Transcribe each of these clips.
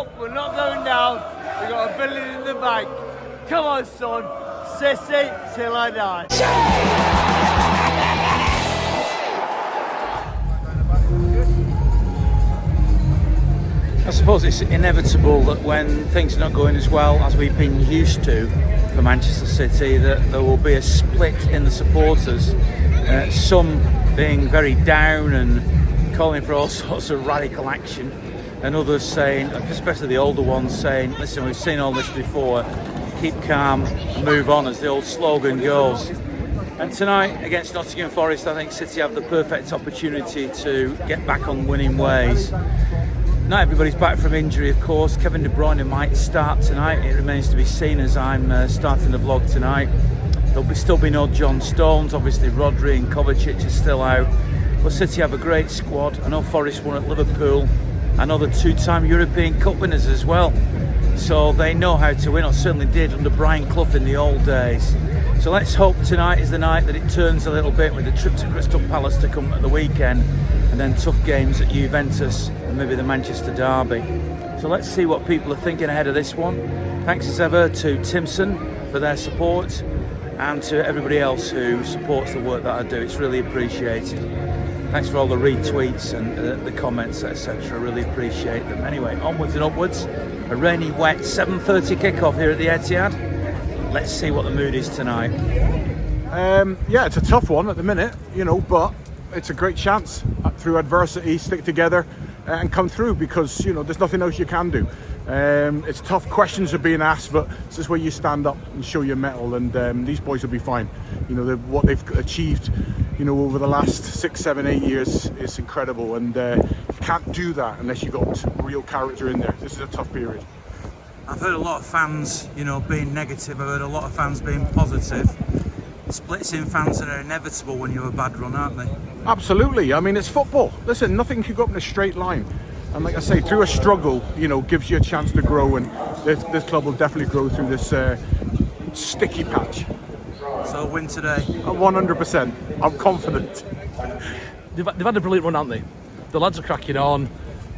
up, we're not going down. We've got $1 billion in the bank. Come on, son. City till I die. I suppose it's inevitable that when things are not going as well as we've been used to for Manchester City, that there will be a split in the supporters. Some being very down and calling for all sorts of radical action, and others saying, especially the older ones, saying, listen, we've seen all this before, keep calm and move on, as the old slogan goes. And tonight against Nottingham Forest, I think City have the perfect opportunity to get back on winning ways. Not everybody's back from injury, of course. Kevin De Bruyne might start tonight. It remains to be seen as I'm starting the vlog tonight. There'll still be no John Stones. Obviously, Rodri and Kovacic are still out. But City have a great squad. I know Forrest won at Liverpool. I know the two-time European Cup winners as well. So they know how to win, or certainly did under Brian Clough in the old days. So let's hope tonight is the night that it turns a little bit, with the trip to Crystal Palace to come at the weekend, and then tough games at Juventus and maybe the Manchester derby. So let's see what people are thinking ahead of this one. Thanks as ever to Timpson for their support, and to everybody else who supports the work that I do. It's really appreciated. Thanks for all the retweets and the comments, etc. Really appreciate them. Anyway, onwards and upwards. A rainy, wet 7:30 kickoff here at the Etihad. Let's see what the mood is tonight. Yeah, it's a tough one at the minute, but it's a great chance through adversity, stick together and come through, because there's nothing else you can do. It's tough questions are being asked, but this is where you stand up and show your mettle, and these boys will be fine. What they've achieved over the last 6, 7, 8 years is incredible, and you can't do that unless you've got real character in there. This is a tough period. I've heard a lot of fans, being negative. I've heard a lot of fans being positive. Splits in fans are inevitable when you have a bad run, aren't they? Absolutely. I mean, it's football. Listen, nothing can go up in a straight line. And like I say, through a struggle, gives you a chance to grow, and this club will definitely grow through this sticky patch. So win today? 100%. I'm confident. They've had a brilliant run, haven't they? The lads are cracking on.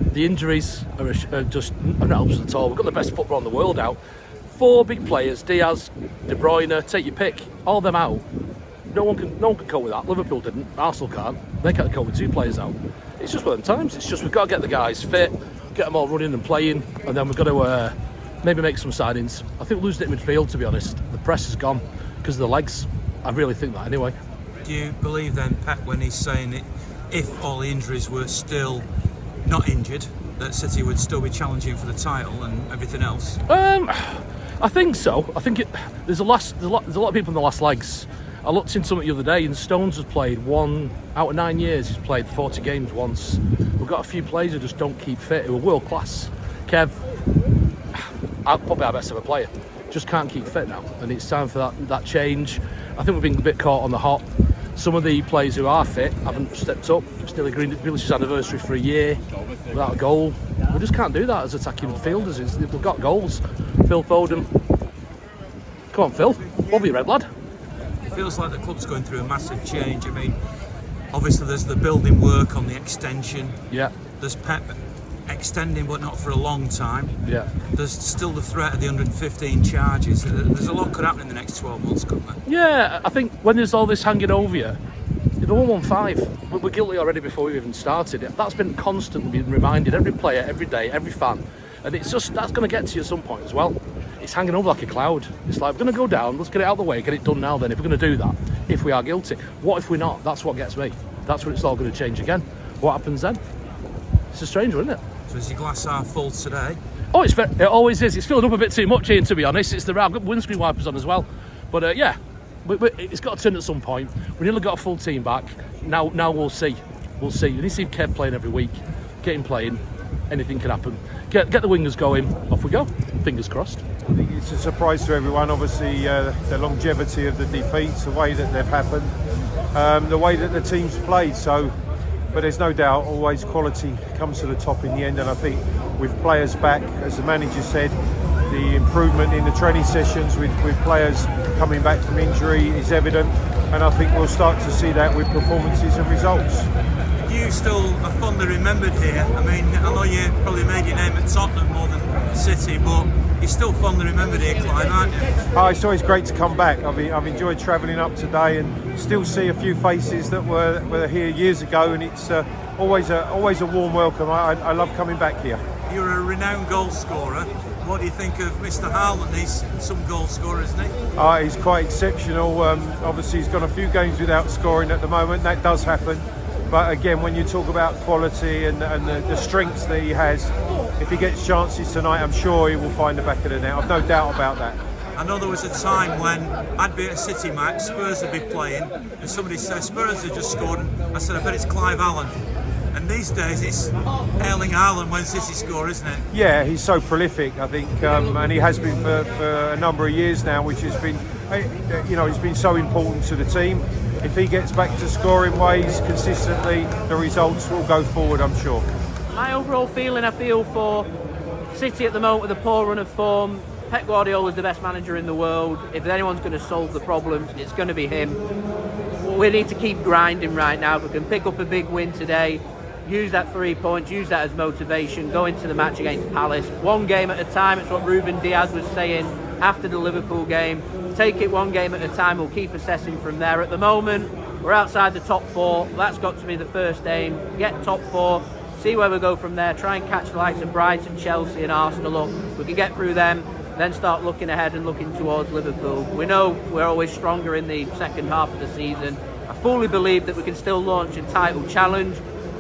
The injuries are just not helping at all. We've got the best football in the world out. 4 big players: Diaz, De Bruyne, take your pick. All them out. No one can cope with that. Liverpool didn't. Arsenal can't. They can't cope with 2 players out. It's just one of them times. It's just we've got to get the guys fit, get them all running and playing, and then we've got to maybe make some signings. I think we're losing it in midfield, to be honest. The press has gone because of the legs. I really think that anyway. Do you believe then, Pep, when he's saying that if all the injuries were still not injured, that City would still be challenging for the title and everything else? I think so. I think there's a lot of people in the last legs. I looked into something the other day, and Stones has played 1 out of 9 years. He's played 40 games once. We've got a few players who just don't keep fit, who are world class. Kev, probably our best ever player, just can't keep fit now, and it's time for that change. I think we've been a bit caught on the hop. Some of the players who are fit haven't stepped up. It's nearly Grealish's anniversary for a year without a goal. We just can't do that as attacking midfielders. We've got goals. Phil Foden. Come on, Phil. What be red lad? It feels like the club's going through a massive change. I mean, obviously there's the building work on the extension. Yeah. There's Pep extending, but not for a long time. Yeah. There's still the threat of the 115 charges. There's a lot could happen in the next 12 months, couldn't there? Yeah, I think when there's all this hanging over you, the 115, we're guilty already before we even started. That's been constantly being reminded, every player, every day, every fan. And it's just, that's going to get to you at some point as well. It's hanging over like a cloud. It's like, we're going to go down, let's get it out of the way, get it done now then, if we're going to do that, if we are guilty. What if we're not? That's what gets me. That's when it's all going to change again. What happens then? It's a strange one, isn't it? So is your glass half full today? Oh, it always is. It's filling up a bit too much, Ian, to be honest. I've got windscreen wipers on as well. But yeah, it's got to turn at some point. We nearly got a full team back. Now we'll see. We'll see. You need to see Kev playing every week. Get him playing. Anything can happen. Get the wingers going. Off we go. Fingers crossed. I think it's a surprise to everyone. Obviously, the longevity of the defeats, the way that they've happened, the way that the team's played. But there's no doubt, always quality comes to the top in the end. And I think with players back, as the manager said, the improvement in the training sessions with players coming back from injury is evident. And I think we'll start to see that with performances and results. You you still are fondly remembered here? I mean, I know you probably made your name at Tottenham more than City, but you're still fondly remembered here, Clive, aren't you? Oh, it's always great to come back. I've enjoyed travelling up today and still see a few faces that were here years ago, and it's always a warm welcome. I love coming back here. You're a renowned goal scorer. What do you think of Mr. Haaland? He's some goal scorer, isn't he? He's quite exceptional. Obviously, he's got a few games without scoring at the moment. That does happen. But again, when you talk about quality and the strengths that he has, if he gets chances tonight, I'm sure he will find the back of the net. I've no doubt about that. I know there was a time when I'd be at a City match, Spurs would be playing, and somebody said Spurs had just scored, and I said, I bet it's Clive Allen. And these days it's Erling Haaland when City score, isn't it? Yeah, he's so prolific, I think, and he has been for a number of years now, which has been, he's been so important to the team. If he gets back to scoring ways consistently, the results will go forward, I'm sure. My overall feeling, I feel for City at the moment with a poor run of form. Pep Guardiola is the best manager in the world. If anyone's going to solve the problems, it's going to be him. We need to keep grinding right now. If we can pick up a big win today, use that 3 points, use that as motivation, go into the match against Palace. One game at a time, it's what Ruben Diaz was saying after the Liverpool game. Take it one game at a time, we'll keep assessing from there. At the moment, we're outside the top 4. That's got to be the first aim. Get top 4, see where we go from there, try and catch the likes of Brighton, Chelsea and Arsenal up. We can get through them, then start looking ahead and looking towards Liverpool. We know we're always stronger in the second half of the season. I fully believe that we can still launch a title challenge,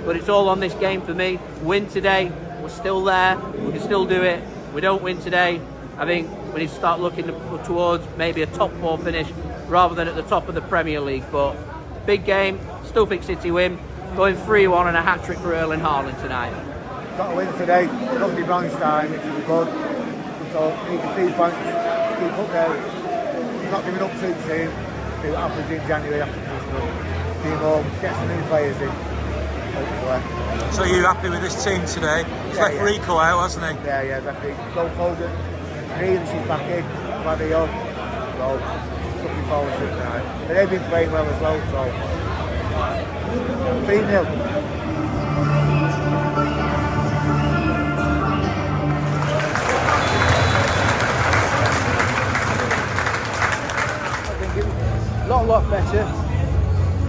but it's all on this game for me. Win today, we're still there, we can still do it. We don't win today, I think we need to start looking towards maybe a top 4 finish rather than at the top of the Premier League. But big game, still think City win, going 3-1 and a hat-trick for Erling Haaland tonight. Got to win today, not be wrong time, which is good. So need to 3 points, keep up there, not giving up too soon. See what happens in January after Christmas. Team home, get some new players in, hopefully. So you're happy with this team today? He's left Rico out, hasn't he? Yeah, definitely. Go Foden, she's back in, Bernardo. So looking forward to it tonight. And they've been playing well as well, so 3-0. A lot better.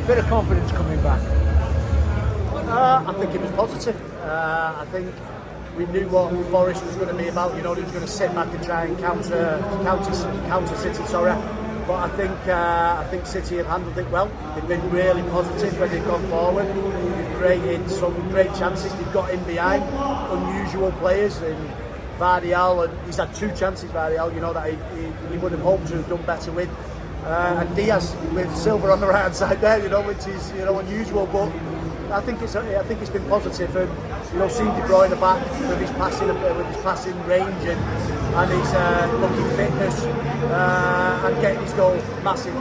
Bit of confidence coming back. I think it was positive. I think we knew what Forrest was going to be about. You know, he was going to sit back and try and counter City. Sorry, but I think City have handled it well. They've been really positive when they've gone forward. They've created some great chances. They've got in behind unusual players and Vardial, and he's had 2 chances. Vardial, you know, that he would have hoped to have done better with. And Diaz with Silva on the right hand side there, you know, which is unusual, but I think it's been positive, and seeing De Bruyne back with his passing range and his looking fitness and getting his goal, massive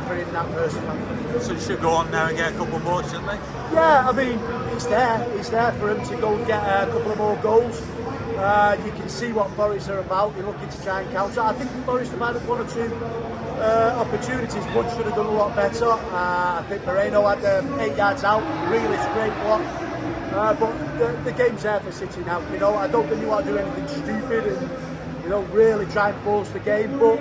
for him, that person. So you should go on now and get a couple more, shouldn't they? Yeah, I mean it's there for him to go and get a couple of more goals. You can see what Forrest are about. You're looking to try and counter. I think Forrest have had 1 or 2 opportunities, but should have done a lot better. I think Moreno had 8 yards out, really straight block. But the game's there for City now. You know, I don't think you want to do anything stupid and really try and force the game. But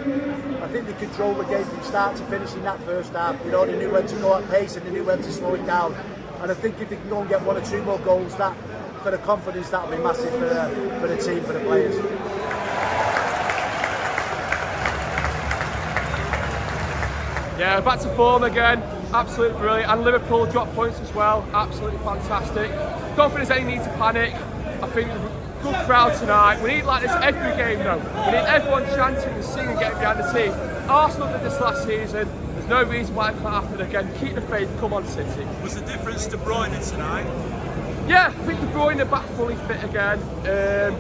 I think they control the game from start to finish in that first half. You know, they knew when to go at pace and they knew when to slow it down. And I think if they can go and get 1 or 2 more goals, that for the confidence, that'll be massive for the team, for the players. Yeah, back to form again, absolutely brilliant. And Liverpool dropped points as well, absolutely fantastic. Don't think there's any need to panic. I think good crowd tonight. We need like this every game though. We need everyone chanting and singing, getting behind the team. Arsenal did this last season. There's no reason why it can't happen again. Keep the faith, come on City. Was the difference to Bruyne tonight? Yeah, I think De Bruyne are back fully fit again,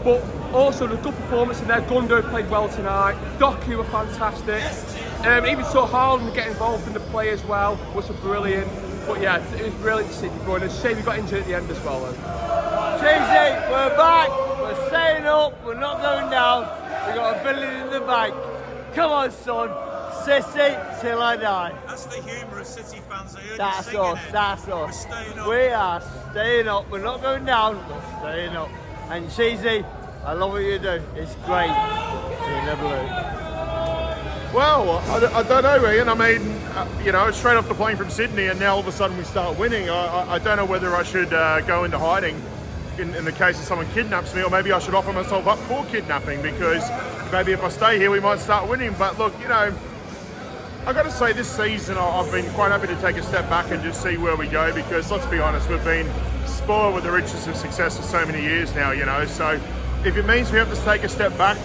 but also the good performance in there. Gundo played well tonight. Doku were fantastic. Even saw Haaland get involved in the play as well, which was brilliant. But yeah, it was brilliant to see De Bruyne. It's a shame he got injured at the end as well though. Cheesy, we're back, we're staying up, we're not going down. We've got $1 billion in the bank. Come on son, City till I die. That's the humour of City fans. I heard That's you singing us, it. that's We're us. staying up. We are staying up. We're not going down, we're staying up. And Cheesy, I love what you do. It's great. In the blue. Well, I don't know, Ian. I mean, you know, straight off the plane from Sydney, and now all of a sudden we start winning. I don't know whether I should go into hiding in the case of someone kidnaps me, or maybe I should offer myself up for kidnapping, because maybe if I stay here we might start winning. But look, you know, I've got to say this season I've been quite happy to take a step back and just see where we go, because let's be honest, we've been spoiled with the riches of success for so many years now, you know. So if it means we have to take a step back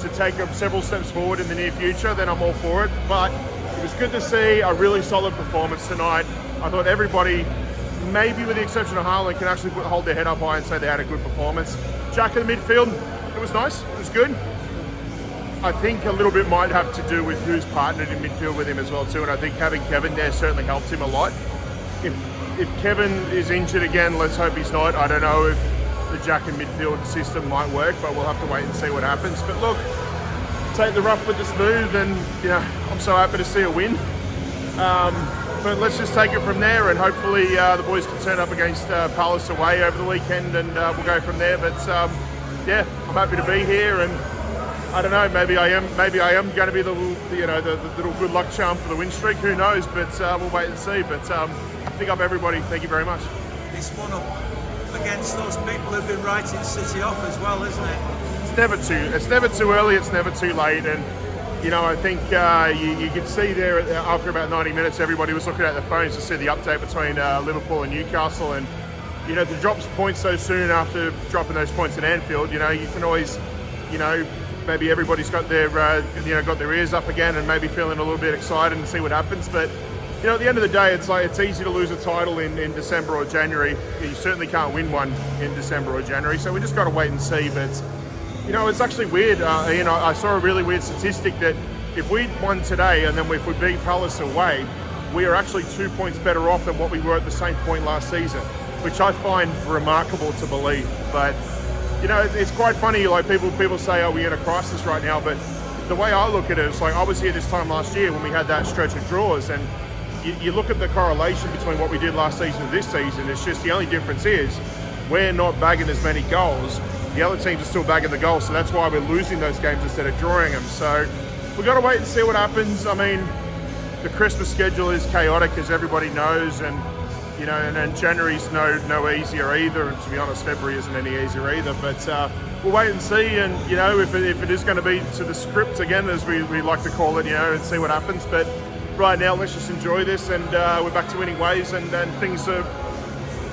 to take several steps forward in the near future, then I'm all for it. But it was good to see a really solid performance tonight. I thought everybody, maybe with the exception of Haaland, can actually hold their head up high and say they had a good performance. Jack in the midfield, it was nice, it was good. I think a little bit might have to do with who's partnered in midfield with him as well too, and I think having Kevin there certainly helped him a lot. If Kevin is injured again, let's hope he's not. I don't know if the Jack in midfield system might work, but we'll have to wait and see what happens. But look, take the rough with the smooth, and you know, I'm so happy to see a win. But let's just take it from there, and hopefully the boys can turn up against Palace away over the weekend, and we'll go from there. But yeah, I'm happy to be here, and I don't know, maybe I am going to be the little good luck charm for the win streak. Who knows? But we'll wait and see. But pick up everybody. Thank you very much. It's one up against those people who've been writing City off as well, isn't it? It's never too early. It's never too late. And you know, I think you could see there after about 90 minutes, everybody was looking at their phones to see the update between Liverpool and Newcastle. And you know, to drop points so soon after dropping those points at Anfield, you know, you can always, you know, maybe everybody's got their got their ears up again and maybe feeling a little bit excited and see what happens. But you know, at the end of the day, it's like it's easy to lose a title in December or January. You certainly can't win one in December or January. So we just got to wait and see. But you know, it's actually weird. You know, I saw a really weird statistic that if we won today and then if we beat Palace away, we are actually 2 points better off than what we were at the same point last season, which I find remarkable to believe. But you know, it's quite funny. Like people say, "Are we in a crisis right now?" But the way I look at it is like I was here this time last year when we had that stretch of draws, and you look at the correlation between what we did last season and this season. It's just the only difference is we're not bagging as many goals. The other teams are still bagging the goals, so that's why we're losing those games instead of drawing them. So we've got to wait and see what happens. I mean, the Christmas schedule is chaotic, as everybody knows, and you know, and then January's no easier either. And to be honest, February isn't any easier either. But we'll wait and see. And you know, if it is going to be to the script again, as we like to call it, you know, and see what happens. But right now, let's just enjoy this, and we're back to winning ways, and things are.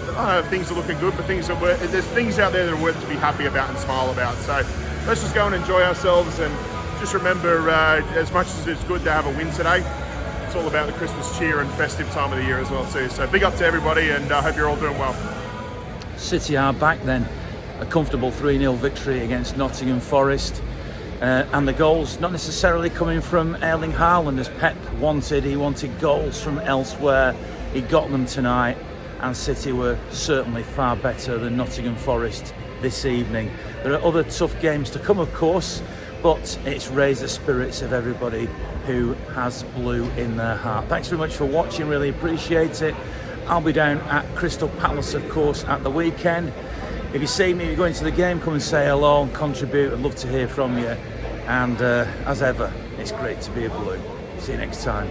I don't know if things are looking good, but there's things out there that are worth to be happy about and smile about. So let's just go and enjoy ourselves, and just remember, as much as it's good to have a win today, it's all about the Christmas cheer and festive time of the year as well too. So big up to everybody, and I hope you're all doing well. City are back then. A comfortable 3-0 victory against Nottingham Forest. And the goals not necessarily coming from Erling Haaland as Pep wanted. He wanted goals from elsewhere. He got them tonight, and City were certainly far better than Nottingham Forest this evening. There are other tough games to come, of course, but it's raised the spirits of everybody who has blue in their heart. Thanks very much for watching, really appreciate it. I'll be down at Crystal Palace, of course, at the weekend. If you see me, if you're going to the game, come and say hello and contribute. I'd love to hear from you. And as ever, it's great to be a blue. See you next time.